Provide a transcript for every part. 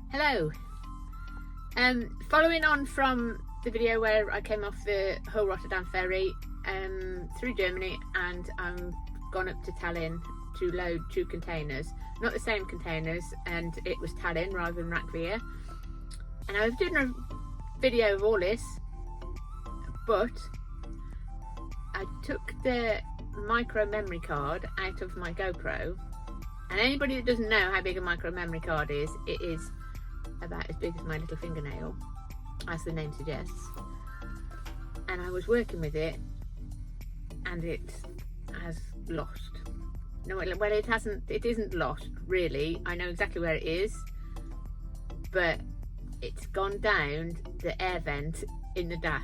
Hello. Following on from the video where I came off the Hull Rotterdam ferry through Germany, and I'm gone up to Tallinn to load 2 containers, not the same containers, and it was Tallinn rather than Rakvere. And I was doing a video of all this, but I took the micro memory card out of my GoPro, and anybody that doesn't know how big a micro memory card is, it is about as big as my little fingernail, as the name suggests. And I was working with it, and it has lost. No, well, it hasn't. It isn't lost really. I know exactly where it is, but it's gone down the air vent in the dash.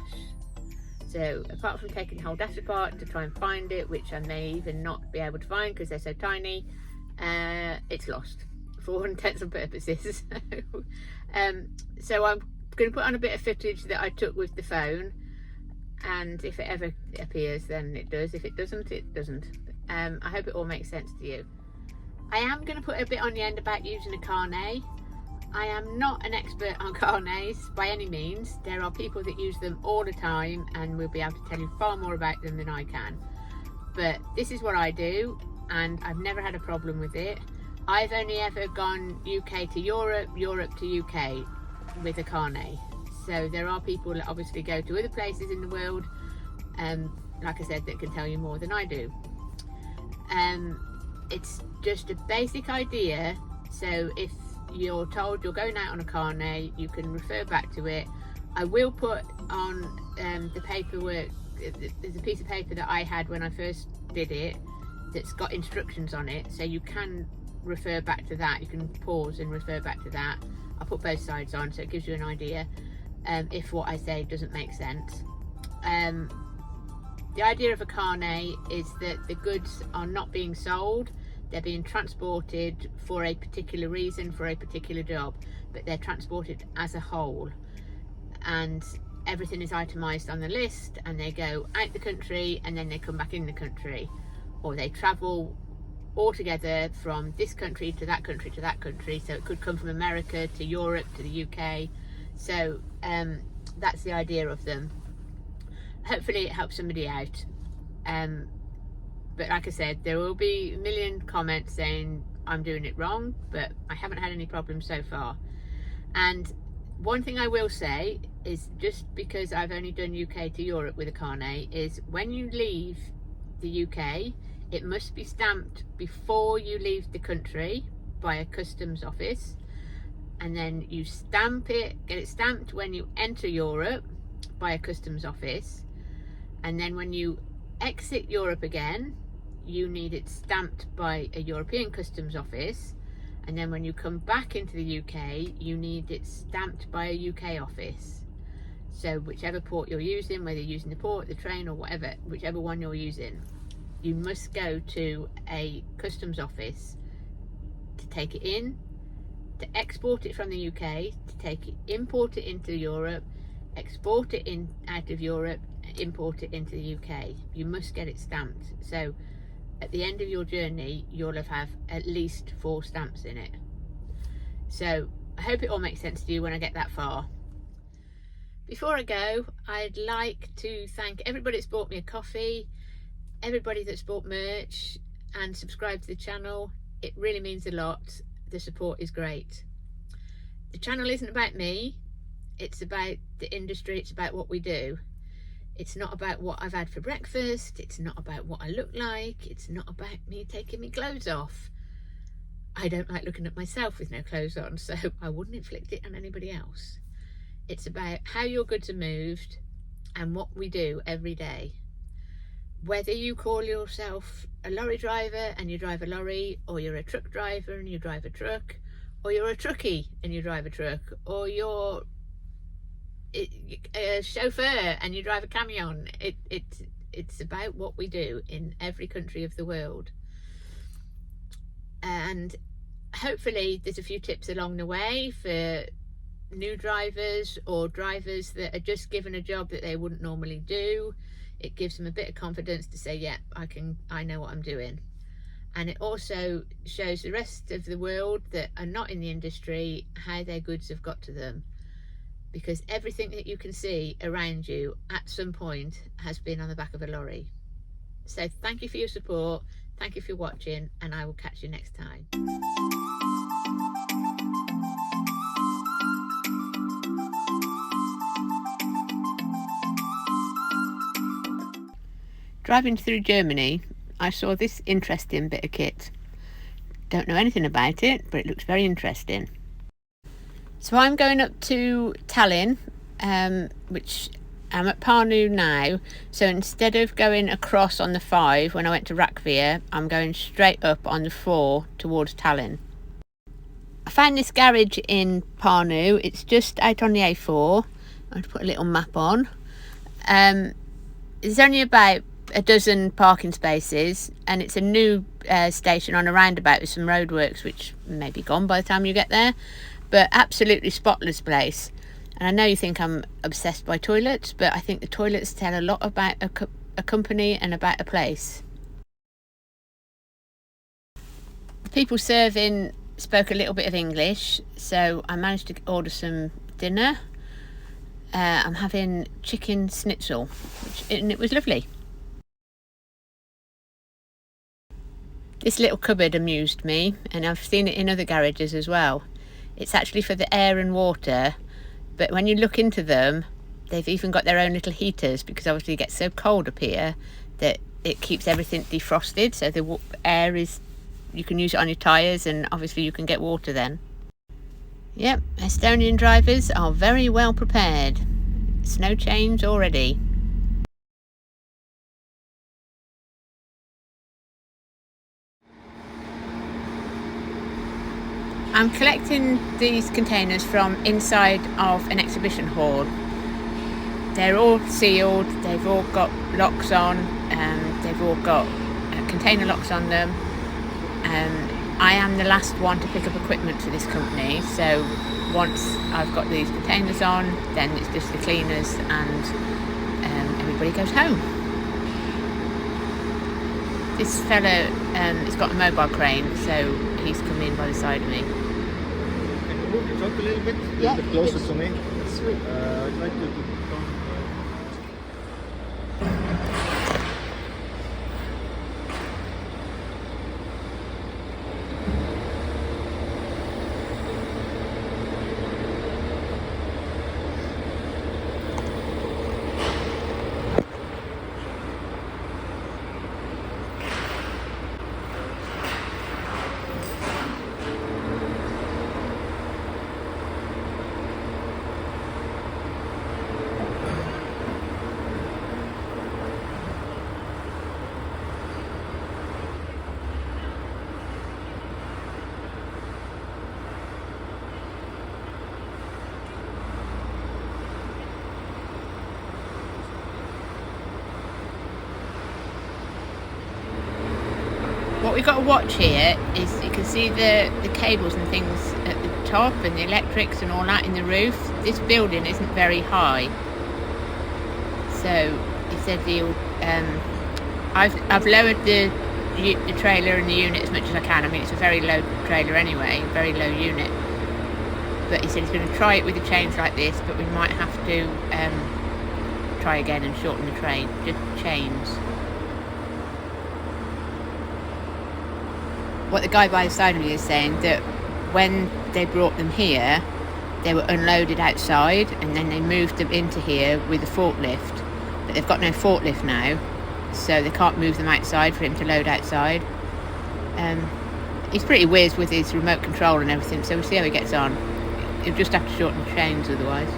So apart from taking the whole dash apart to try and find it, which I may even not be able to find because they're so tiny, it's lost for all intents and purposes. So I'm going to put on a bit of footage that I took with the phone, and if it ever appears, then it does. If it doesn't, it doesn't. I hope it all makes sense to you. I am going to put a bit on the end about using a carnet. I am not an expert on carnets by any means. There are people that use them all the time and will be able to tell you far more about them than I can. But this is what I do, and I've never had a problem with it. I've only ever gone UK to Europe, Europe to UK with a carnet. So there are people that obviously go to other places in the world, like I said, that can tell you more than I do. It's just a basic idea. So if you're told you're going out on a carnet, you can refer back to it. I will put on the paperwork, there's a piece of paper that I had when I first did it that's got instructions on it, so you can refer back to that. You can pause and refer back to that. I'll put both sides on so it gives you an idea if what I say doesn't make sense. The idea of a carnet is that the goods are not being sold, they're being transported for a particular reason, for a particular job, but they're transported as a whole, and everything is itemised on the list, and they go out the country and then they come back in the country, or they travel all together from this country to that country to that country. So it could come from America to Europe to the UK. So that's the idea of them. Hopefully it helps somebody out. But like I said, there will be a million comments saying I'm doing it wrong, but I haven't had any problems so far. And one thing I will say is, just because I've only done UK to Europe with a carnet, is when you leave the UK, it must be stamped before you leave the country by a customs office, and then you stamp it, get it stamped when you enter Europe by a customs office, and then when you exit Europe again, you need it stamped by a European customs office, and then when you come back into the UK, you need it stamped by a UK office. So whichever port you're using, whether you're using the port, the train, or whatever, whichever one you're using, you must go to a customs office to take it in, to export it from the UK, to take it, import it into Europe, export it in out of Europe, import it into the UK. You must get it stamped. So at the end of your journey, you'll have at least 4 stamps in it. So I hope it all makes sense to you when I get that far. Before I go, I'd like to thank everybody that's bought me a coffee, everybody that's bought merch and subscribed to the channel. It really means a lot. The support is great. The channel isn't about me, it's about the industry, it's about what we do. It's not about what I've had for breakfast, it's not about what I look like, it's not about me taking my clothes off. I don't like looking at myself with no clothes on, so I wouldn't inflict it on anybody else. It's about how your goods are moved and what we do every day. Whether you call yourself a lorry driver and you drive a lorry, or you're a truck driver and you drive a truck, or you're a truckie and you drive a truck, or you're a chauffeur and you drive a camion, it's about what we do in every country of the world. And hopefully there's a few tips along the way for new drivers, or drivers that are just given a job that they wouldn't normally do. It gives them a bit of confidence to say, yeah, I know what I'm doing. and it also shows the rest of the world that are not in the industry how their goods have got to them, because everything that you can see around you at some point has been on the back of a lorry. So thank you for your support, thank you for watching, and I will catch you next time. Driving through Germany, I saw this interesting bit of kit. Don't know anything about it, but it looks very interesting. So I'm going up to Tallinn, which I'm at Pärnu now. So instead of going across on the 5 when I went to Rakvere, I'm going straight up on the 4 towards Tallinn. I found this garage in Pärnu. It's just out on the A4. I'm going to put a little map on. There's only about a dozen parking spaces, and it's a new station on a roundabout with some roadworks which may be gone by the time you get there, but absolutely spotless place. And I know you think I'm obsessed by toilets, but I think the toilets tell a lot about a company and about a place. The people serving spoke a little bit of English, so I managed to order some dinner. I'm having chicken schnitzel, and it was lovely. This little cupboard amused me, and I've seen it in other garages as well. It's actually for the air and water, but when you look into them, they've even got their own little heaters, because obviously it gets so cold up here that it keeps everything defrosted, so the air is, you can use it on your tyres, and obviously you can get water then. Yep, Estonian drivers are very well prepared. Snow change already. I'm collecting these containers from inside of an exhibition hall. They're all sealed, they've all got locks on, they've all got container locks on them. I am the last one to pick up equipment for this company, so once I've got these containers on, then it's just the cleaners and everybody goes home. This fella has got a mobile crane, so he's come in by the side of me. Can you move your truck a little bit? Yeah. A bit closer to me. Sweet. I'd like to What we've got to watch here is you can see the cables and things at the top and the electrics and all that in the roof. This building isn't very high, so he said he'll I've lowered the trailer and the unit as much as I can. I mean, it's a very low trailer anyway, very low unit, but he said he's going to try it with the chains like this, but we might have to try again and shorten the chains. What the guy by the side of me is saying, that when they brought them here, they were unloaded outside and then they moved them into here with a forklift, but they've got no forklift now, so they can't move them outside for him to load outside. He's pretty whiz with his remote control and everything, so we'll see how he gets on. He'll just have to shorten the chains otherwise.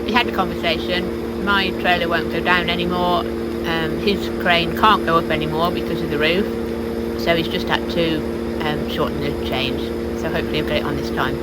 We had a conversation. My trailer won't go down anymore. His crane can't go up anymore because of the roof, so he's just had to shorten the change. So hopefully I'll get it on this time.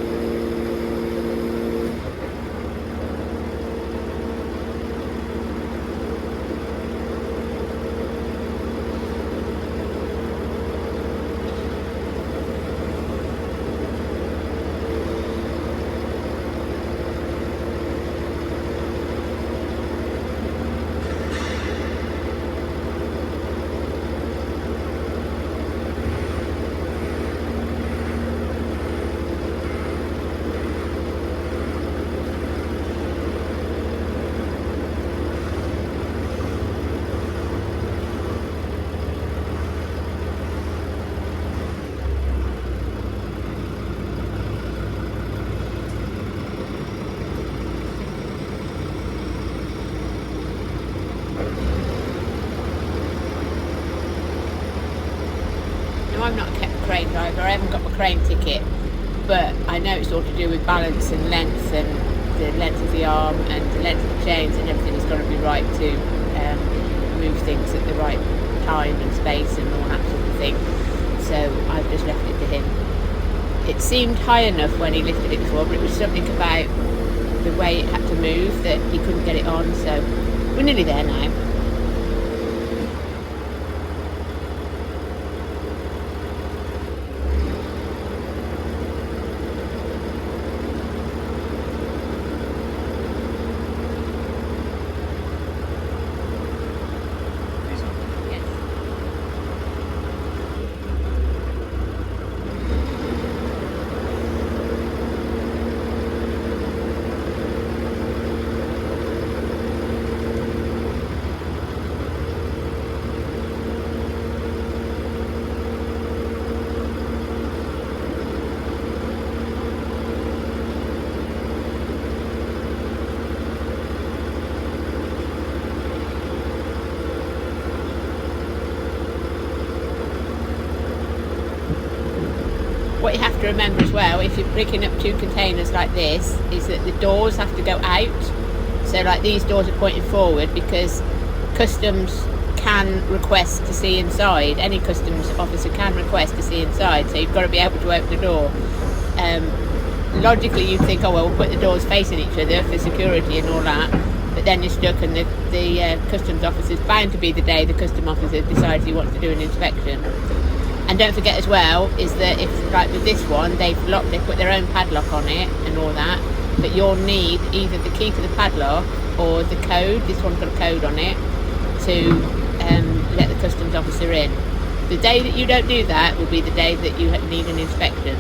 I'm not a crane driver, I haven't got my crane ticket, but I know it's all to do with balance and length, and the length of the arm and the length of the chains and everything has got to be right to move things at the right time and space and all that sort of thing. So I've just left it to him. It seemed high enough when he lifted it before, but it was something about the way it had to move that he couldn't get it on, so we're nearly there now. What you have to remember as well, if you're picking up two containers like this, is that the doors have to go out. So like these doors are pointing forward because customs can request to see inside. Any customs officer can request to see inside, so you've got to be able to open the door. Logically you'd think, oh well, we'll put the doors facing each other for security and all that, but then you're stuck, and the customs officer's bound to be the day the customs officer decides he wants to do an inspection. And don't forget as well is that if, like with this one, they've put their own padlock on it and all that, but you'll need either the key to the padlock or the code. This one's got a code on it to let the customs officer in. The day that you don't do that will be the day that you need an inspection.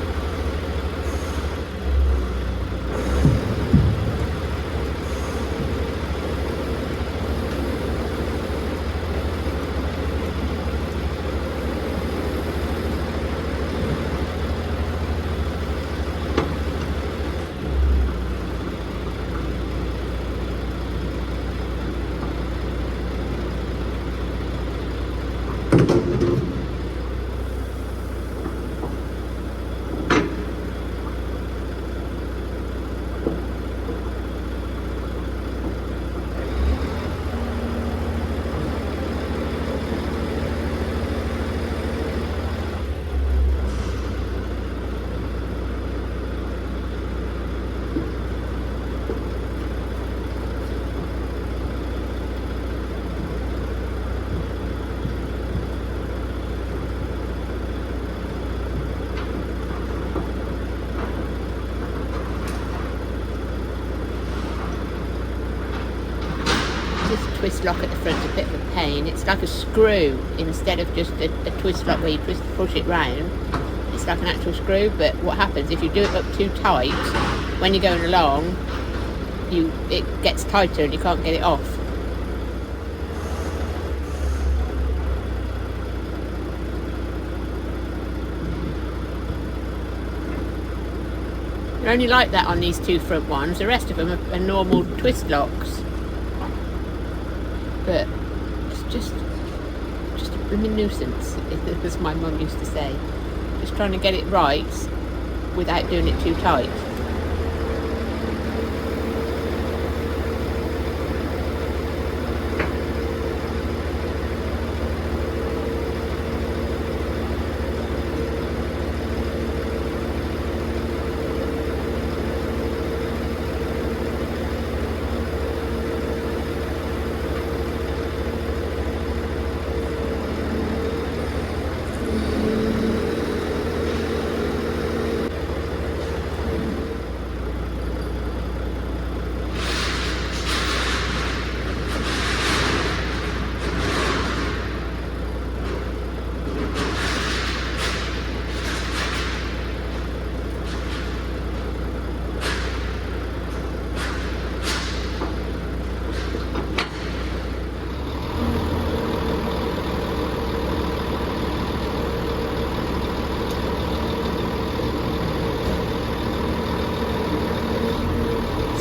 Twist lock at the front is a bit of a pain. It's like a screw instead of just a twist lock where you push it round. It's like an actual screw, but what happens if you do it up too tight, when you're going along, it gets tighter and you can't get it off. They're only like that on these two front ones. The rest of them are normal twist locks. But it's just a blooming nuisance, as my mum used to say. Just trying to get it right without doing it too tight.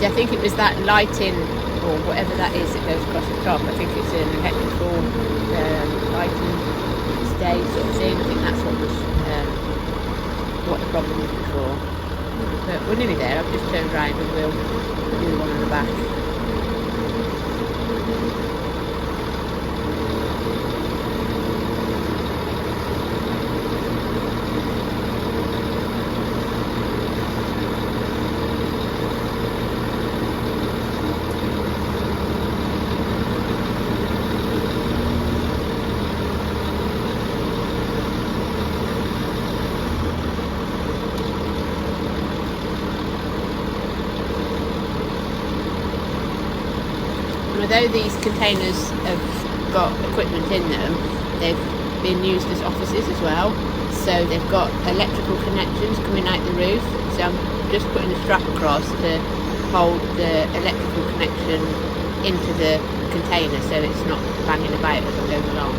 I think it was that lighting or whatever that is that goes across the top. I think it's an electrical lighting stage sort of thing. I think that's what the problem was before. But we're nearly there. I've just turned around and we'll do the one on the back. Although these containers have got equipment in them, they've been used as offices as well. So they've got electrical connections coming out the roof. So I'm just putting a strap across to hold the electrical connection into the container so it's not banging about as I'm going along.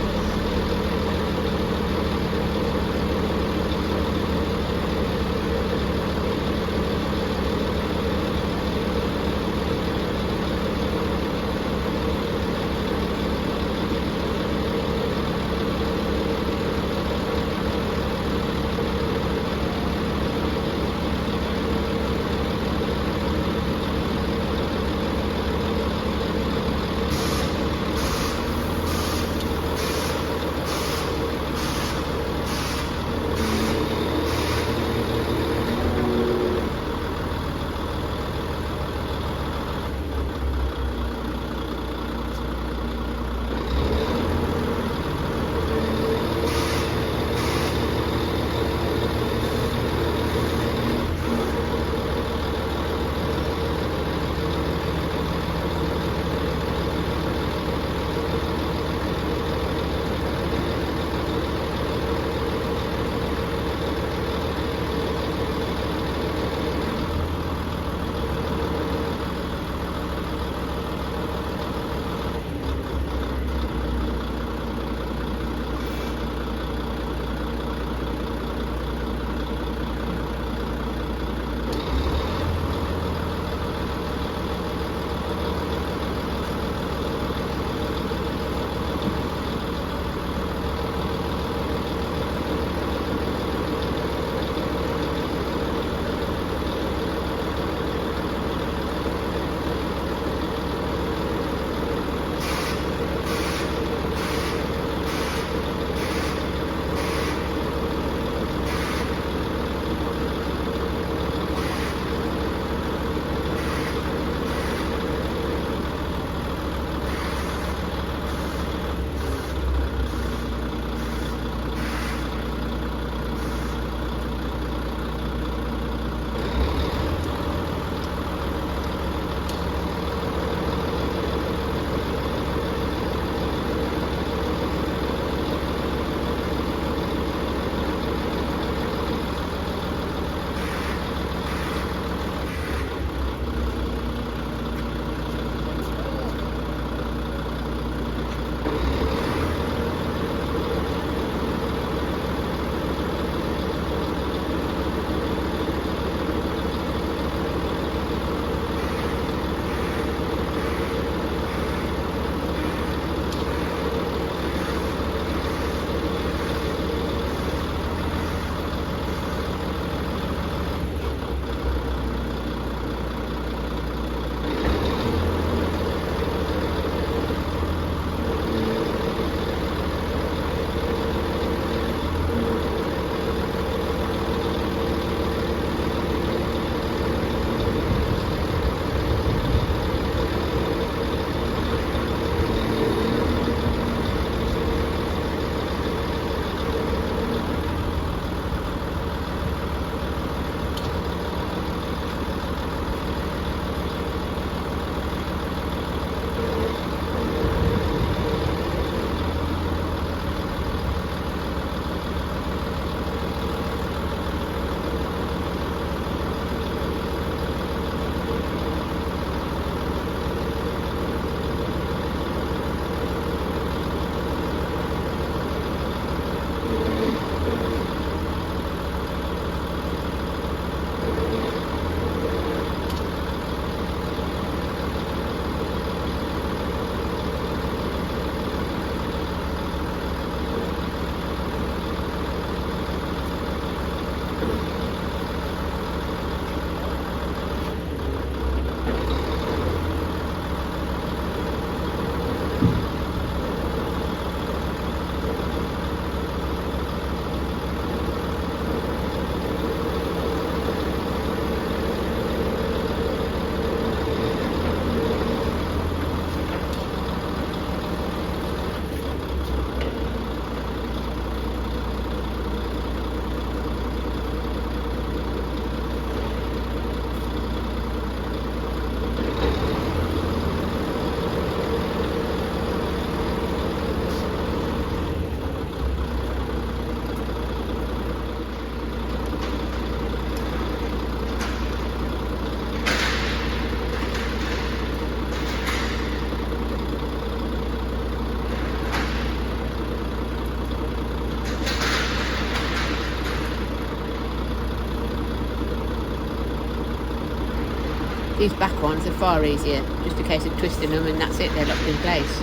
These back ones are far easier, just a case of twisting them and that's it, they're locked in place.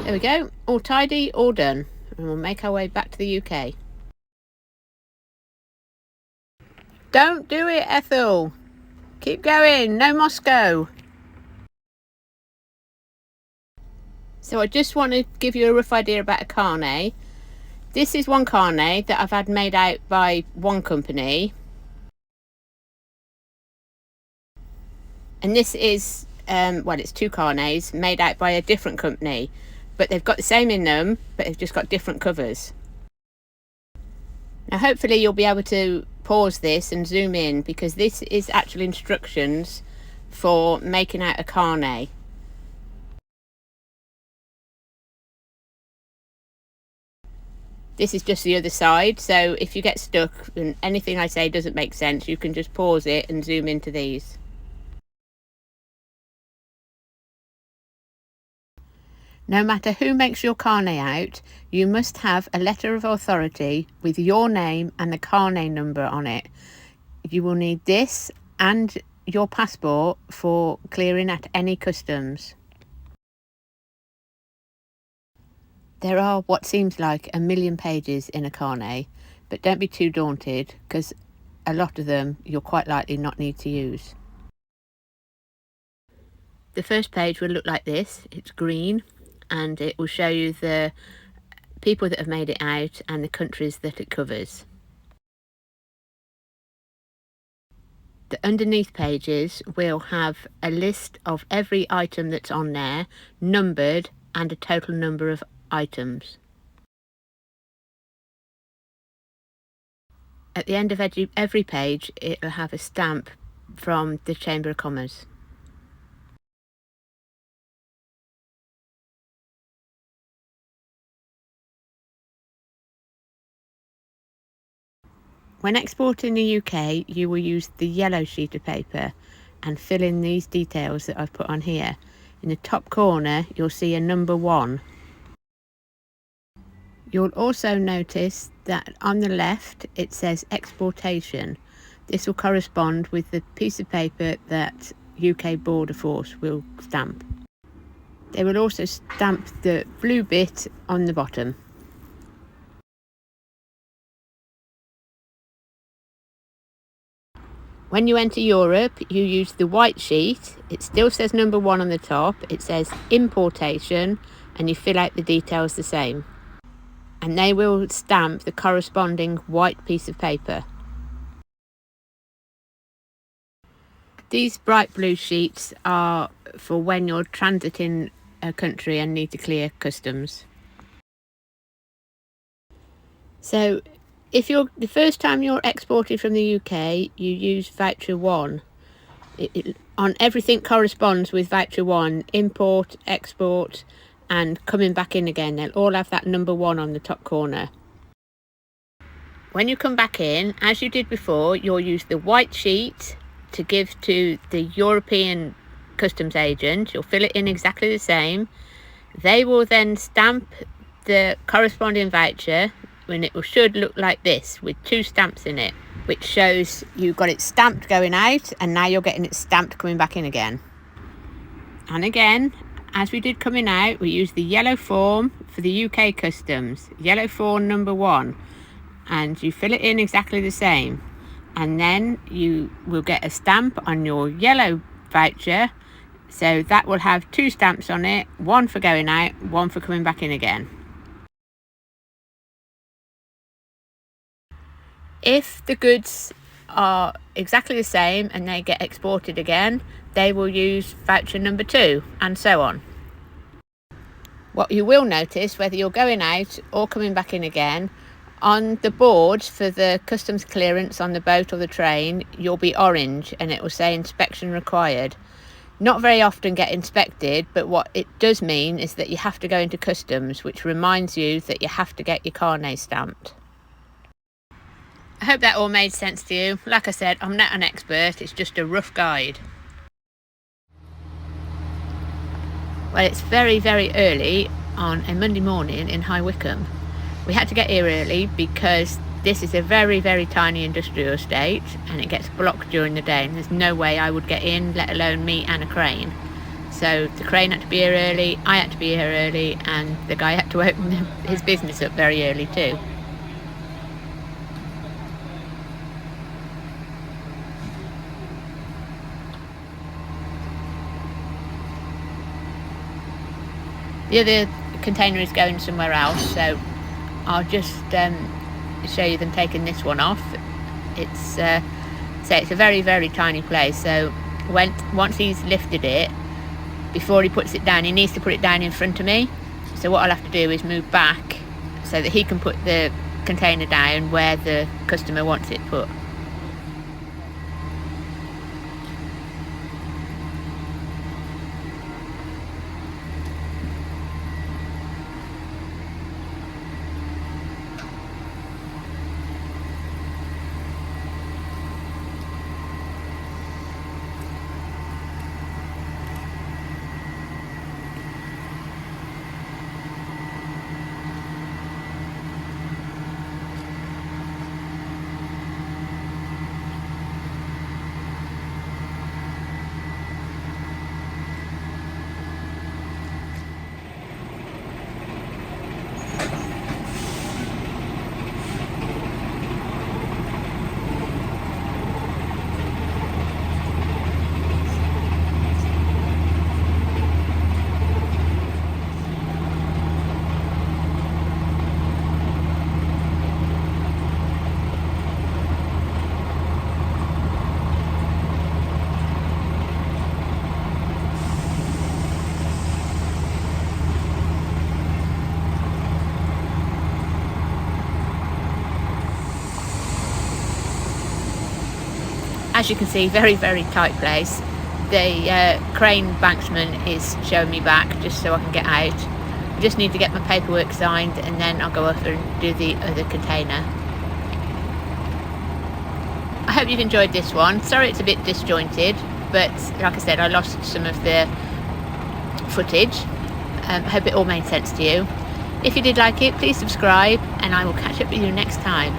There we go, all tidy, all done, and we'll make our way back to the UK. Don't do it, Ethel. Keep going, no Moscow. So I just want to give you a rough idea about a carnet. This is one carnet that I've had made out by one company. And this is, well, it's two carnets made out by a different company. But they've got the same in them, but they've just got different covers. Now hopefully you'll be able to pause this and zoom in, because this is actual instructions for making out a carnet. This is just the other side, so if you get stuck and anything I say doesn't make sense, you can just pause it and zoom into these. No matter who makes your carnet out, you must have a letter of authority with your name and the carnet number on it. You will need this and your passport for clearing at any customs. There are what seems like 1,000,000 pages in a carnet, but don't be too daunted, because a lot of them you'll quite likely not need to use. The first page will look like this. It's green, and it will show you the people that have made it out and the countries that it covers. The underneath pages will have a list of every item that's on there, numbered, and a total number of items. At the end of every page, it will have a stamp from the Chamber of Commerce. When exporting the UK, you will use the yellow sheet of paper and fill in these details that I've put on here. In the top corner, you'll see a number 1. You'll also notice that on the left, it says exportation. This will correspond with the piece of paper that UK Border Force will stamp. They will also stamp the blue bit on the bottom. When you enter Europe, you use the white sheet. It still says number 1 on the top. It says importation, and you fill out the details the same. And they will stamp the corresponding white piece of paper. These bright blue sheets are for when you're transiting a country and need to clear customs. So if the first time you're exported from the UK, you use voucher 1. On everything corresponds with voucher 1, import, export, and coming back in again. They'll all have that number 1 on the top corner. When you come back in, as you did before, you'll use the white sheet to give to the European customs agent. You'll fill it in exactly the same. They will then stamp the corresponding voucher, and it should look like this with 2 stamps in it, which shows you got it stamped going out and now you're getting it stamped coming back in again. And again, as we did coming out, we use the yellow form for the UK customs, yellow form number 1, and you fill it in exactly the same, and then you will get a stamp on your yellow voucher. So that will have 2 stamps on it, 1 for going out, 1 for coming back in again. If the goods are exactly the same and they get exported again, they will use voucher number 2, and so on. What you will notice, whether you're going out or coming back in again, on the board for the customs clearance on the boat or the train, you'll be orange and it will say inspection required. Not very often get inspected, but what it does mean is that you have to go into customs, which reminds you that you have to get your carnet stamped. I hope that all made sense to you. Like I said, I'm not an expert, it's just a rough guide. Well, it's very, very early on a Monday morning in High Wycombe. We had to get here early because this is a very, very tiny industrial estate and it gets blocked during the day and there's no way I would get in, let alone me and a crane. So the crane had to be here early, I had to be here early, and the guy had to open his business up very early too. The other container is going somewhere else, so I'll just show you them taking this one off. It's it's a very, very tiny place, so once he's lifted it, before he puts it down, he needs to put it down in front of me. So what I'll have to do is move back so that he can put the container down where the customer wants it put. As you can see, very, very tight place. The crane banksman is showing me back just so I can get out. I just need to get my paperwork signed and then I'll go over and do the other container. I hope you've enjoyed this one. Sorry it's a bit disjointed, but like I said, I lost some of the footage. I hope it all made sense to you. If you did like it, please subscribe and I will catch up with you next time.